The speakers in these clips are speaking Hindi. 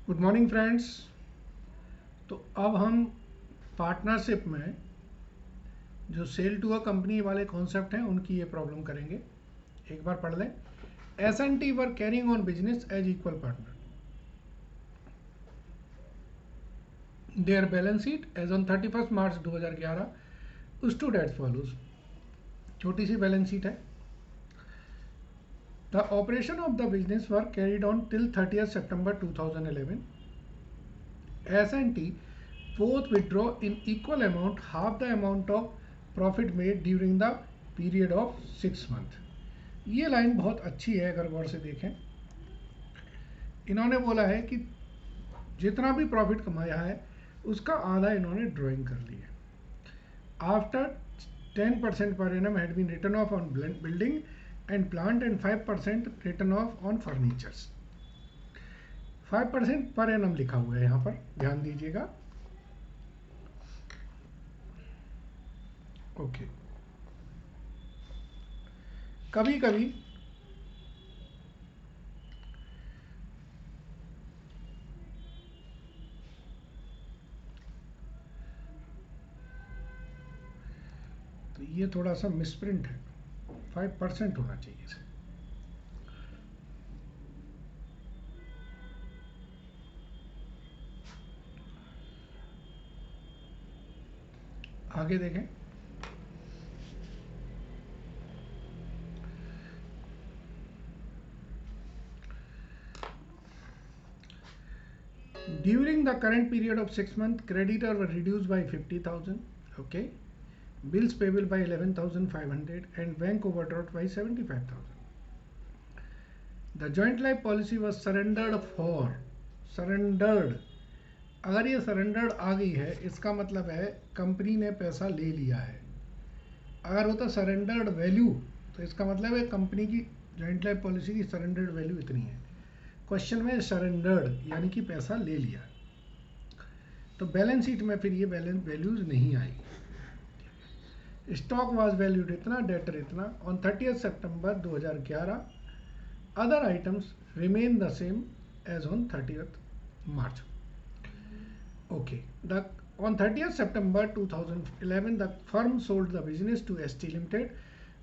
Good morning friends. तो अब हम पार्टनरशिप में जो सेल टू अ कंपनी वाले कॉन्सेप्ट हैं उनकी ये प्रॉब्लम करेंगे। एक बार पढ़ लें। S N T were carrying on business as equal partner. Their balance sheet as on 31 March 2011 stood as follows. छोटी सी बैलेंस शीट है। The operation of the business were carried on till 30 September 2011। S N T both withdraw in equal amount half the amount of profit made during the period of 6 month। ये लाइन बहुत अच्छी है अगर गौर से देखें। इन्होंने बोला है कि जितना भी प्रॉफिट कमाया है उसका आधा इन्होंने ड्राइंग कर लिया। After 10% per annum had been written off on building and plant and 5% written off on furnitures. 5% per annum लिखा हुआ है यहाँ पर, ध्यान दीजिएगा। ओके। कभी कभी तो ये थोड़ा सा मिसप्रिंट है, 5% होना चाहिए इसे। आगे देखें। During the current period of 6 months, creditor were reduced by 50,000. Okay. Bills payable by 11,500 and bank overdraft by 75,000. The joint life policy was surrendered for. Surrendered. अगर ये सरेंडर्ड आ गई है इसका मतलब है कंपनी ने पैसा ले लिया है। अगर होता सरेंडर्ड वैल्यू तो इसका मतलब है कंपनी की जॉइंट लाइफ पॉलिसी की सरेंडर्ड वैल्यू इतनी है। क्वेश्चन में सरेंडर्ड यानी कि पैसा ले लिया, तो बैलेंस शीट में फिर ये बैलेंस वैल्यूज नहीं आई। स्टॉक वाज वैल्यूड इतना, डेटर इतना on 30 September 2011। Other items remain the same as on 30 March. Okay. The on 30th September 2011 the firm sold the business to ST Limited.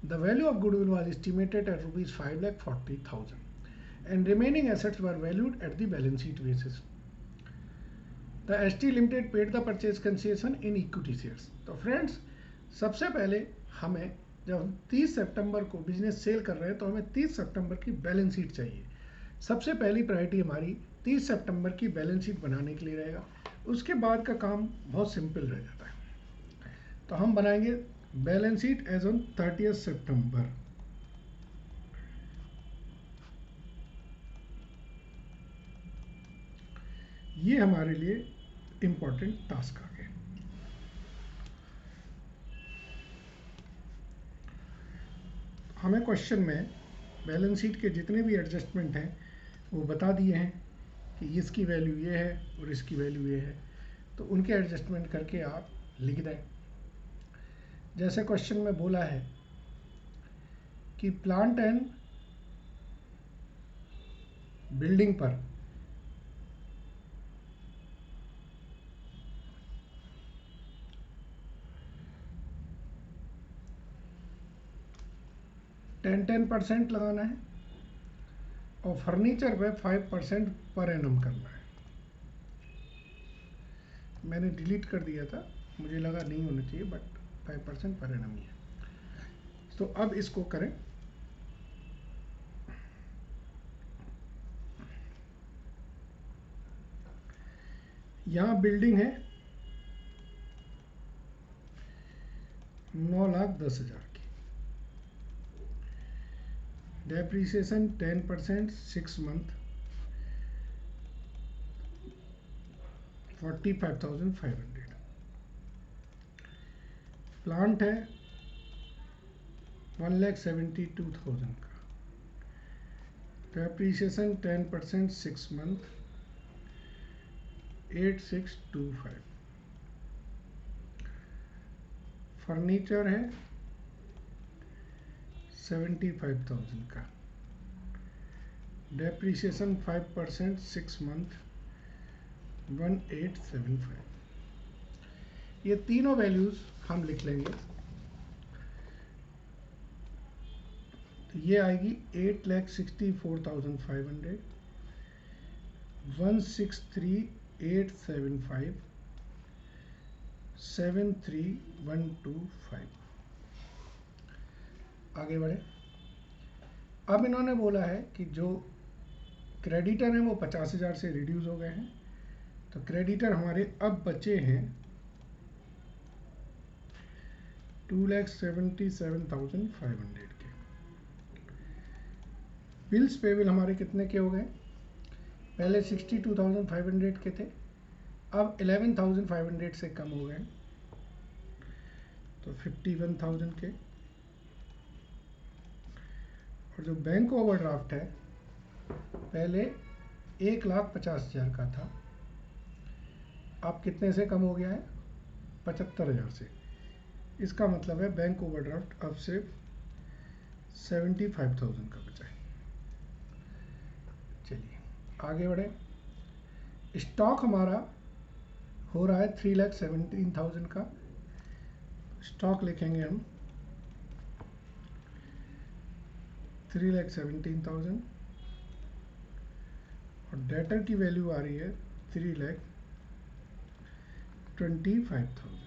The value of goodwill was estimated at rupees 5,40,000 and remaining assets were valued at the balance sheet basis. The ST Limited paid the purchase concession in equity shares. तो फ्रेंड्स, सबसे पहले हमें जब 30 सितंबर को बिजनेस सेल कर रहे हैं तो हमें 30 सितंबर की बैलेंस शीट चाहिए। सबसे पहली प्रायोरिटी हमारी 30 सितंबर की बैलेंस शीट बनाने के लिए रहेगा। उसके बाद का काम बहुत सिंपल रह जाता है। तो हम बनाएंगे बैलेंस शीट एज ऑन 30 सितंबर। ये हमारे लिए इंपॉर्टेंट टास्क आ गया। हमें क्वेश्चन में बैलेंस शीट के जितने भी एडजस्टमेंट हैं वो बता दिए हैं कि इसकी वैल्यू ये है और इसकी वैल्यू ये है, तो उनके एडजस्टमेंट करके आप लिख दें। जैसे क्वेश्चन में बोला है कि प्लांट एंड बिल्डिंग पर 10% लगाना है और फर्नीचर पे 5% पर एनम करना है। मैंने डिलीट कर दिया था, मुझे लगा नहीं होना चाहिए, बट 5% पर एनम ही है। तो अब इसको करें। यहाँ बिल्डिंग है 9,10,000 की, डेप्रीसिएशन 10%, 6 मंथ 45,500। प्लांट है 1,72,000 का, डेप्रीसिएशन 10%, 6 मंथ 8,625। फर्नीचर है 75,000 का, डेप्रीसिएशन 5%, 6 मंथ 1875। ये तीनों वैल्यूज हम लिख लेंगे। तो ये आएगी 8,64,500, 163,875, 73,125। आगे बढ़े। अब इन्होंने बोला है कि जो क्रेडिटर हैं वो 50,000 से रिड्यूस हो गए हैं। तो क्रेडिटर हमारे अब बचे हैं 2,77,500 के। बिल्स पेबल हमारे कितने के हो गए? पहले 62,500 के थे, अब 11,500 से कम हो गए, तो 51,000 के। और जो बैंक ओवरड्राफ्ट है पहले 1,50,000 का था, अब कितने से कम हो गया है? 75,000 से। इसका मतलब है बैंक ओवरड्राफ्ट अब सिर्फ 75,000 का बचा है। चलिए आगे बढ़े। स्टॉक हमारा हो रहा है 3,17,000 का। स्टॉक लिखेंगे हम 3,17,000 और डेटर की वैल्यू आ रही है 3,25,000।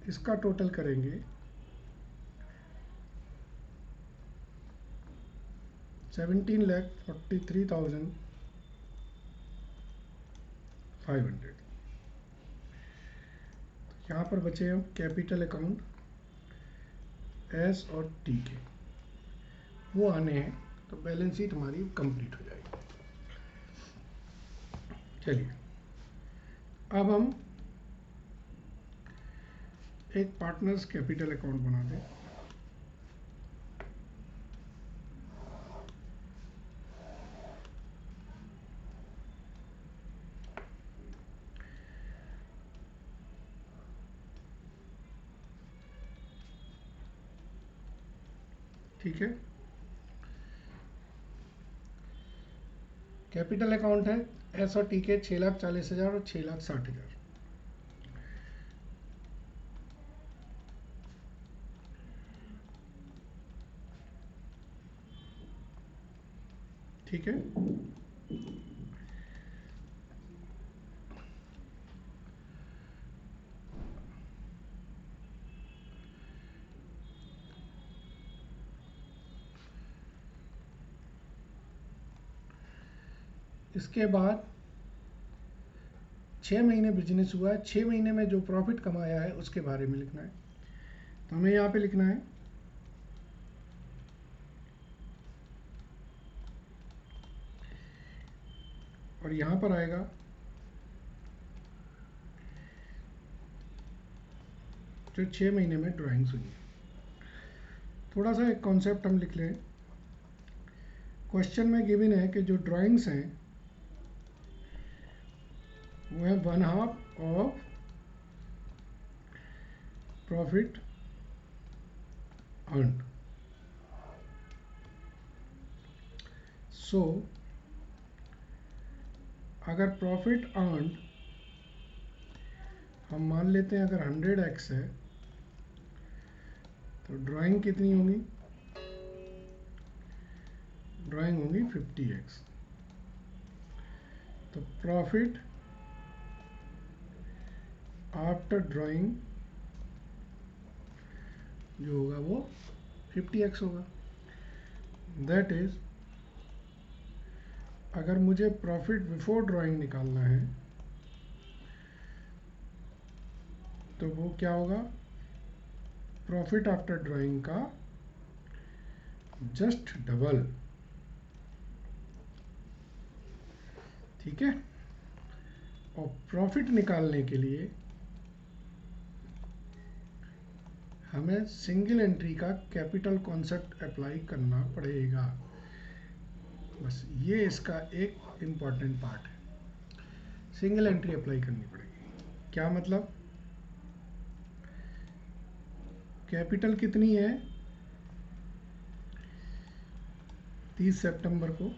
इसका टोटल करेंगे 17,43,500। यहाँ पर बचे हम कैपिटल अकाउंट एस और टी के, वो आने हैं, तो बैलेंस शीट हमारी कंप्लीट हो जाएगी। चलिए अब हम एक पार्टनर्स कैपिटल अकाउंट बना दें। ठीक है, कैपिटल अकाउंट है एस और टी के 6,40,000 और 6,60,000। ठीक है, इसके बाद 6 महीने बिजनेस हुआ है, 6 महीने में जो प्रॉफिट कमाया है उसके बारे में लिखना है। तो हमें यहाँ पे लिखना है और यहाँ पर आएगा जो 6 महीने में ड्राइंग्स हुई है। थोड़ा सा एक कॉन्सेप्ट हम लिख लें। क्वेश्चन में गिवन है कि जो ड्राइंग्स हैं वो है 1/2 ऑफ प्रॉफिट अर्नड। सो अगर प्रॉफिट अर्नड हम मान लेते हैं अगर 100x है, तो ड्राइंग कितनी होगी? ड्राइंग होगी 50x। तो प्रॉफिट आफ्टर ड्राइंग जो होगा वो 50x होगा। दैट इज अगर मुझे प्रॉफिट बिफोर ड्राइंग निकालना है तो वो क्या होगा? प्रॉफिट आफ्टर ड्राइंग का जस्ट डबल। ठीक है, और प्रॉफिट निकालने के लिए हमें सिंगल एंट्री का कैपिटल कॉन्सेप्ट अप्लाई करना पड़ेगा। बस ये इसका एक इम्पॉर्टेंट पार्ट है, सिंगल एंट्री अप्लाई करनी पड़ेगी। क्या मतलब? कैपिटल कितनी है 30 सितंबर को?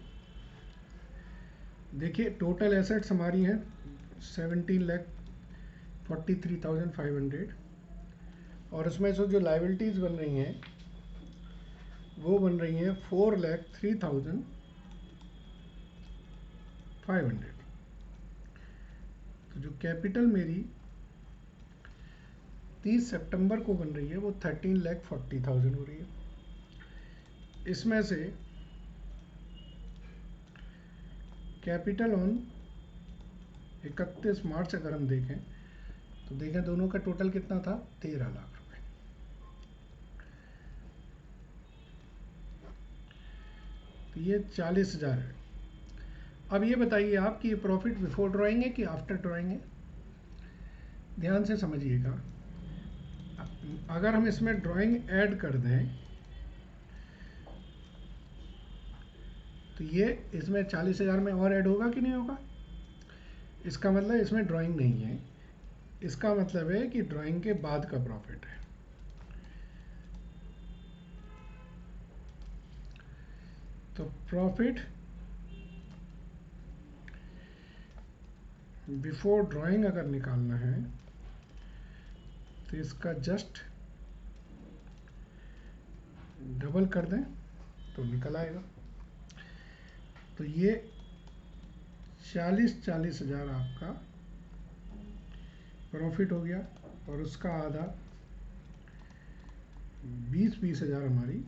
देखिए टोटल एसेट्स हमारी हैं 17,43,500 और उसमें से जो लाइबिलिटीज़ बन रही हैं वो बन रही हैं 4,03,500। तो जो कैपिटल मेरी 30 सितंबर को बन रही है वो 13,40,000 हो रही है। इसमें से कैपिटल ऑन 31 मार्च अगर हम देखें तो देखें दोनों का टोटल कितना था, 13 लाख रुपए। तो ये 40,000 है। अब ये बताइए आप कि ये प्रॉफिट बिफोर ड्राइंग है कि आफ्टर ड्राइंग है। ध्यान से समझिएगा, अगर हम इसमें ड्राइंग ऐड कर दें तो ये इसमें 40,000 में और ऐड होगा कि नहीं होगा। इसका मतलब इसमें ड्राइंग नहीं है, इसका मतलब है कि ड्राइंग के बाद का प्रॉफिट है। तो प्रॉफिट बिफोर ड्राइंग अगर निकालना है तो इसका जस्ट डबल कर दें तो निकल आएगा। तो ये 40,000 आपका प्रॉफिट हो गया और उसका आधा 20,000 हमारी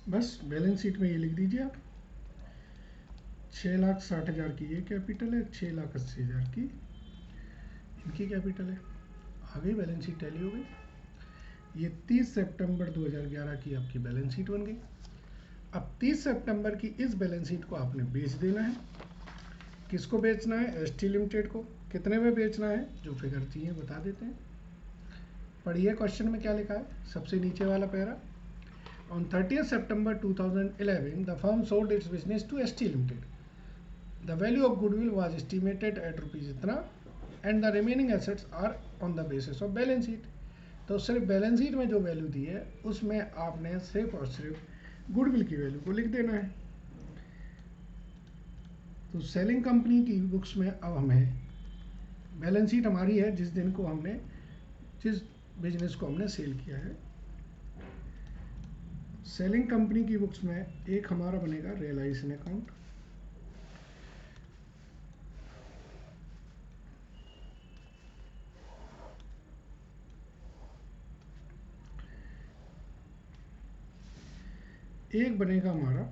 बस बैलेंस शीट में ये लिख दीजिए आप। 6,60,000 की ये कैपिटल है, 6,80,000 की इनकी कैपिटल है। आ गई बैलेंस शीट टैली हो गई। ये 30 सितंबर 2011 की आपकी बैलेंस शीट बन गई। अब 30 सितंबर की इस बैलेंस शीट को आपने बेच देना है। किसको बेचना है, एसटी लिमिटेड को। कितने में बेचना है, जो फिगर चाहिए बता देते हैं। पढ़िए क्वेश्चन में क्या लिखा है, सबसे नीचे वाला para. On 30th September 2011, the firm sold its business to ST Limited. The value of goodwill was estimated at rupees इतना and the remaining assets are on the basis of balance sheet. तो सिर्फ बैलेंस शीट में जो वैल्यू दी है उसमें आपने सिर्फ और सिर्फ गुडविल की वैल्यू को लिख देना है। तो सेलिंग कंपनी की बुक्स में अब हमें बैलेंस शीट हमारी है जिस दिन को हमने जिस बिजनेस को हमने सेल किया है। सेलिंग कंपनी की बुक्स में एक हमारा बनेगा रियलाइजेशन अकाउंट, एक बनेगा हमारा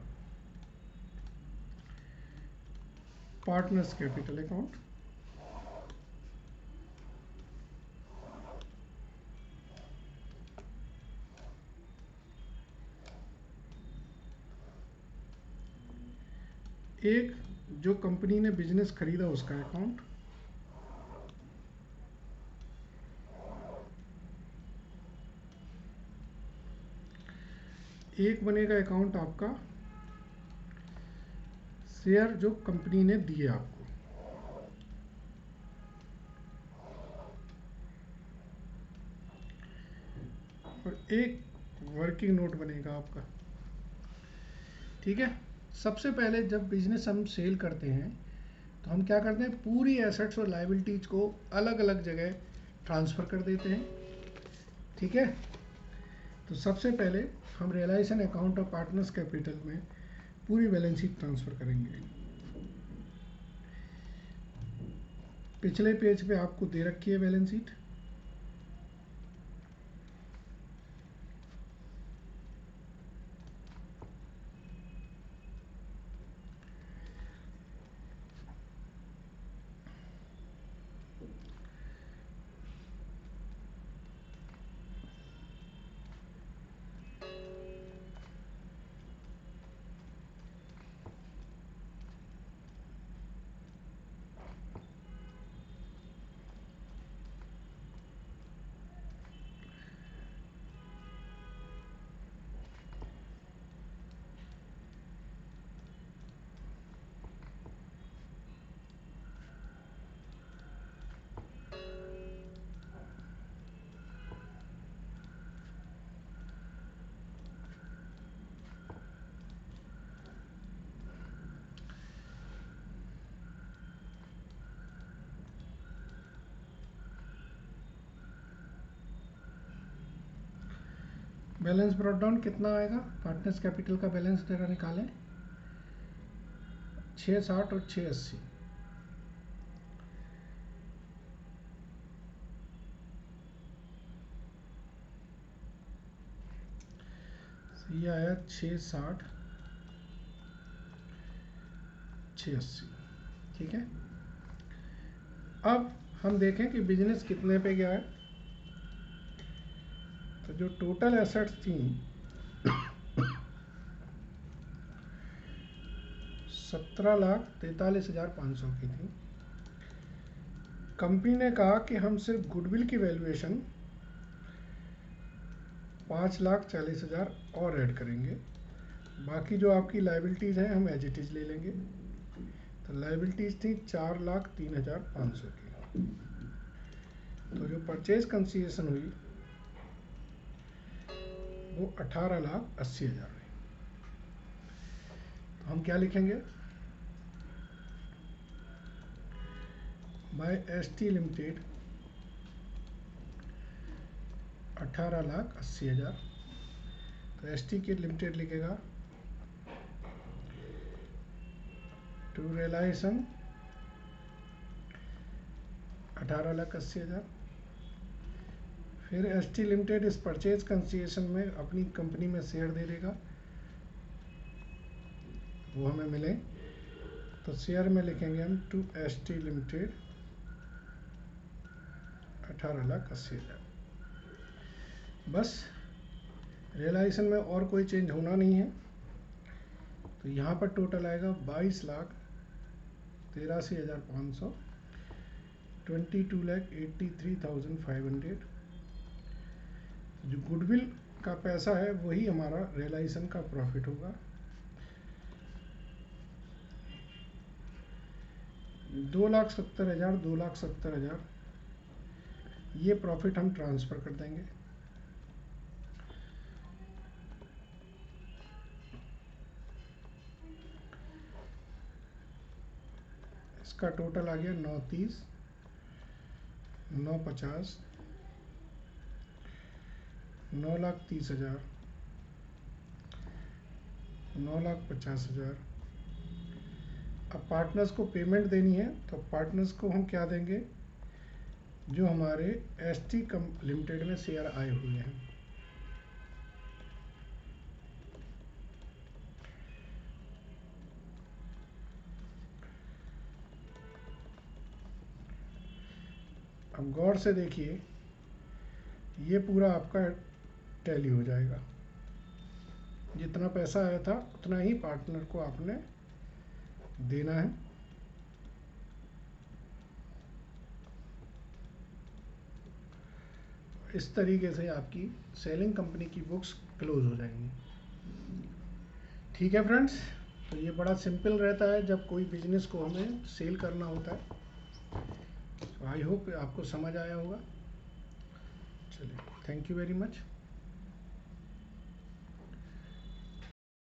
पार्टनर्स कैपिटल अकाउंट, एक जो कंपनी ने बिजनेस खरीदा उसका अकाउंट, एक बनेगा अकाउंट आपका शेयर जो कंपनी ने दिए आपको, और एक वर्किंग नोट बनेगा आपका। ठीक है। सबसे पहले जब बिजनेस हम सेल करते हैं तो हम क्या करते हैं, पूरी एसेट्स और लायबिलिटीज को अलग अलग जगह ट्रांसफ़र कर देते हैं। ठीक है। तो सबसे पहले हम रियलाइजेशन अकाउंट और पार्टनर्स कैपिटल में पूरी बैलेंस शीट ट्रांसफ़र करेंगे। पिछले पेज पे आपको दे रखी है balance sheet. Balance brought down कितना आएगा, पार्टनर्स कैपिटल का बैलेंस जरा निकालें, 660 और 680, ये आया 660 680। ठीक है, अब हम देखें कि बिजनेस कितने पे गया है। तो जो टोटल एसेट्स थी 17,43,500 की थी। कंपनी ने कहा कि हम सिर्फ गुडविल की वैल्यूएशन 5,40,000 और ऐड करेंगे, बाकी जो आपकी लाइबिलिटीज़ हैं हम एज इट इज़ ले लेंगे। तो लाइबिलिटीज़ थी 4,03,500 की। तो जो परचेज कंसीडरेशन हुई वो 18,80,000 हुई। तो हम क्या लिखेंगे, बाय एसटी लिमिटेड 18,80,000। तो एसटी के लिमिटेड लिखेगा टू रियलाइजेशन 18,80,000। फिर एसटी लिमिटेड इस परचेज कंसीडरेशन में अपनी कंपनी में शेयर दे देगा, वो हमें मिले। तो शेयर में लिखेंगे हम टू एसटी लिमिटेड 18,80,000। बस रियलाइजेशन में और कोई चेंज होना नहीं है। तो यहाँ पर टोटल आएगा 22,83,500, 22,83,500। जो गुडविल का पैसा है वही हमारा रियलाइजेशन का प्रॉफिट होगा। 2,70,000 2,70,000 ये प्रॉफिट हम ट्रांसफ़र कर देंगे। इसका टोटल आ गया 930, 950, 9,30,000, 9,50,000। अब पार्टनर्स को पेमेंट देनी है, तो पार्टनर्स को हम क्या देंगे, जो हमारे एसटी लिमिटेड में शेयर आए हुए हैं। अब गौर से देखिए, ये पूरा आपका टैली हो जाएगा। जितना पैसा आया था उतना ही पार्टनर को आपने देना है। इस तरीके से आपकी सेलिंग कंपनी की बुक्स क्लोज हो जाएंगी। ठीक है फ्रेंड्स, तो ये बड़ा सिंपल रहता है जब कोई बिजनेस को हमें सेल करना होता है। तो आई होप आपको समझ आया होगा। चलिए, थैंक यू वेरी मच।